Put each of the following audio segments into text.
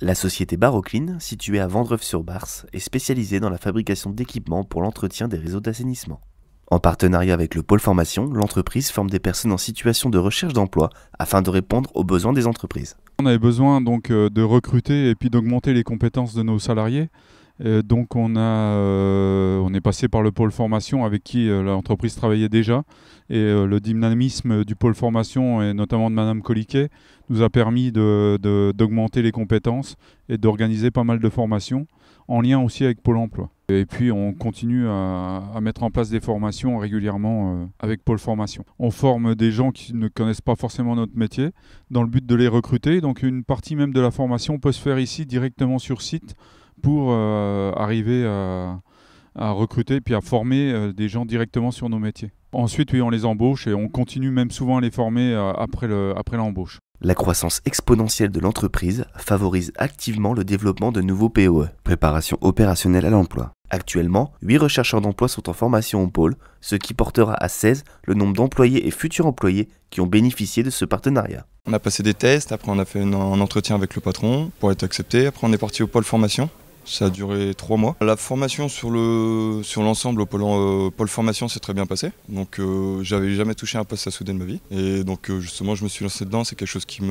La société Baroclean, située à Vandreuve-sur-Barse, est spécialisée dans la fabrication d'équipements pour l'entretien des réseaux d'assainissement. En partenariat avec le pôle formation, l'entreprise forme des personnes en situation de recherche d'emploi afin de répondre aux besoins des entreprises. On avait besoin donc de recruter et puis d'augmenter les compétences de nos salariés. Donc on est passé par le pôle formation avec qui l'entreprise travaillait déjà. Et le dynamisme du pôle formation et notamment de Madame Coliquet nous a permis d'augmenter les compétences et d'organiser pas mal de formations en lien aussi avec Pôle emploi. Et puis on continue à mettre en place des formations régulièrement avec Pôle formation. On forme des gens qui ne connaissent pas forcément notre métier dans le but de les recruter. Donc une partie même de la formation peut se faire ici directement sur site pour arriver à recruter puis à former des gens directement sur nos métiers. Ensuite, oui, on les embauche et on continue même souvent à les former après l'embauche. La croissance exponentielle de l'entreprise favorise activement le développement de nouveaux POE, préparation opérationnelle à l'emploi. Actuellement, 8 rechercheurs d'emploi sont en formation au pôle, ce qui portera à 16 le nombre d'employés et futurs employés qui ont bénéficié de ce partenariat. On a passé des tests, après on a fait un entretien avec le patron pour être accepté, après on est parti au pôle formation. Ça a duré 3 mois. La formation sur l'ensemble au pôle formation s'est très bien passée. Donc j'avais jamais touché un poste à souder de ma vie. Et donc justement je me suis lancé dedans, c'est quelque chose qui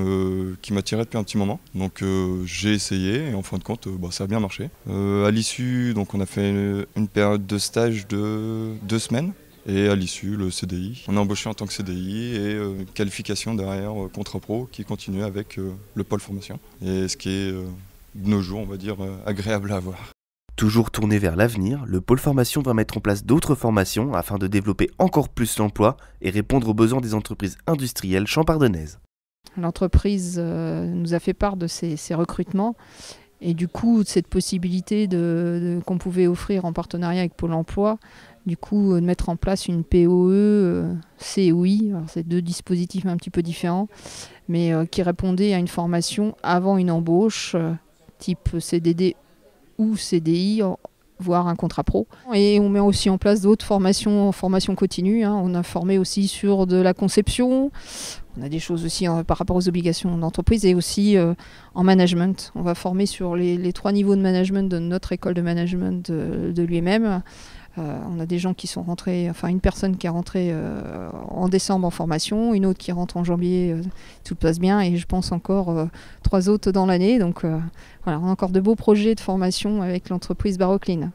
m'attirait depuis un petit moment. Donc j'ai essayé et en fin de compte ça a bien marché. À l'issue, donc on a fait une période de stage de 2 semaines. Et à l'issue, le CDI. On est embauché en tant que CDI et une qualification derrière contrat pro qui continue avec le pôle formation. Et ce qui est de nos jours, on va dire, agréable à avoir. Toujours tourné vers l'avenir, le pôle formation va mettre en place d'autres formations afin de développer encore plus l'emploi et répondre aux besoins des entreprises industrielles champardonnaises. L'entreprise nous a fait part de ces recrutements et du coup, cette possibilité qu'on pouvait offrir en partenariat avec Pôle emploi, du coup, de mettre en place une POE, COI, alors c'est 2 dispositifs un petit peu différents, mais qui répondaient à une formation avant une embauche, type CDD ou CDI, voire un contrat pro. Et on met aussi en place d'autres formations continue. On a formé aussi sur de la conception. On a des choses aussi par rapport aux obligations d'entreprise et aussi en management. On va former sur les 3 niveaux de management de notre école de management de l'UMM. On a des gens qui sont rentrés, enfin une personne qui est rentrée en décembre en formation, une autre qui rentre en janvier, tout passe bien, et je pense encore 3 autres dans l'année. Donc voilà, on a encore de beaux projets de formation avec l'entreprise Baroclean.